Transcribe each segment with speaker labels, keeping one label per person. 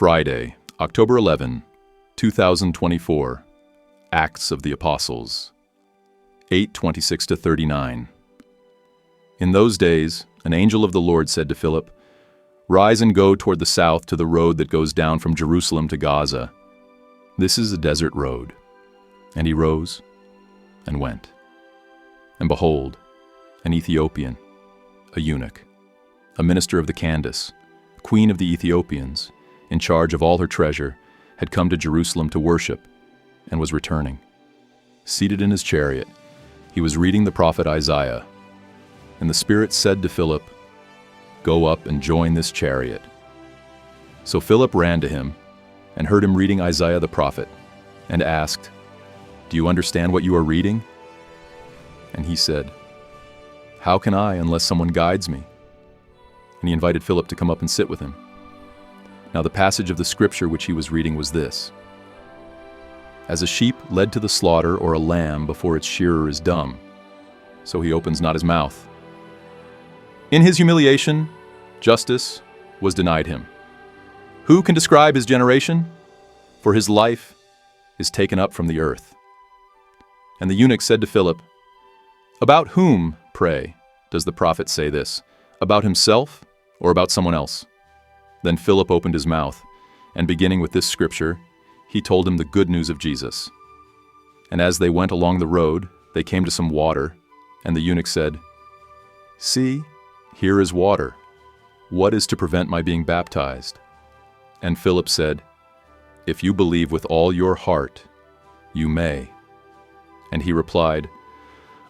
Speaker 1: Friday, October 11, 2024. Acts of the Apostles, 8:26-39. In those days, an angel of the Lord said to Philip, "Rise and go toward the south to the road that goes down from Jerusalem to Gaza. This is a desert road." And he rose and went. And behold, an Ethiopian, a eunuch, a minister of the Candace, queen of the Ethiopians, in charge of all her treasure, had come to Jerusalem to worship and was returning. Seated in his chariot, he was reading the prophet Isaiah. And the Spirit said to Philip, "Go up and join this chariot." So Philip ran to him and heard him reading Isaiah the prophet and asked, "Do you understand what you are reading?" And he said, "How can I unless someone guides me?" And he invited Philip to come up and sit with him. Now the passage of the scripture which he was reading was this: "As a sheep led to the slaughter, or a lamb before its shearer is dumb, so he opens not his mouth. In his humiliation, justice was denied him. Who can describe his generation? For his life is taken up from the earth." And the eunuch said to Philip, "About whom, pray, does the prophet say this? About himself or about someone else?" Then Philip opened his mouth, and beginning with this scripture, he told him the good news of Jesus. And as they went along the road, they came to some water, and the eunuch said, "See, here is water. What is to prevent my being baptized?" And Philip said, "If you believe with all your heart, you may." And he replied,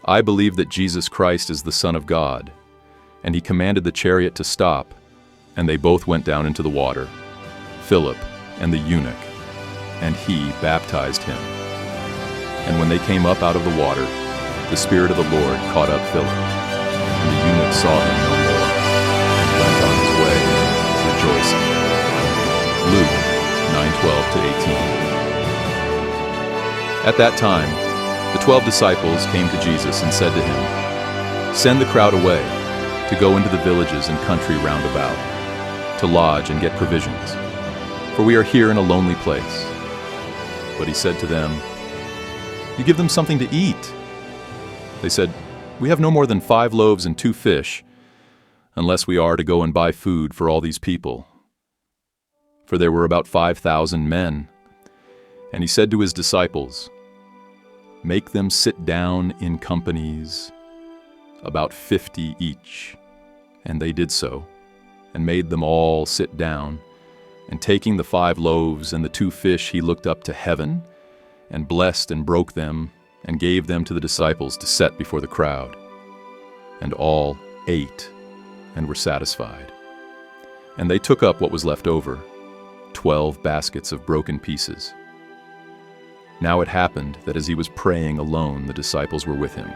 Speaker 1: "I believe that Jesus Christ is the Son of God." And he commanded the chariot to stop, and they both went down into the water, Philip and the eunuch, and he baptized him. And when they came up out of the water, the Spirit of the Lord caught up Philip, and the eunuch saw him no more, and went on his way, rejoicing. Luke 9:12-18. At that time, the 12 disciples came to Jesus and said to him, "Send the crowd away, to go into the villages and country round about, to lodge and get provisions, for we are here in a lonely place." But he said to them, "You give them something to eat." They said, "We have no more than 5 loaves and 2 fish, unless we are to go and buy food for all these people." For there were about 5,000 men. And he said to his disciples, "Make them sit down in companies, about 50 each." And they did so, and made them all sit down. And taking the 5 loaves and the 2 fish, he looked up to heaven, and blessed and broke them, and gave them to the disciples to set before the crowd. And all ate, and were satisfied. And they took up what was left over, 12 baskets of broken pieces. Now it happened that as he was praying alone, the disciples were with him.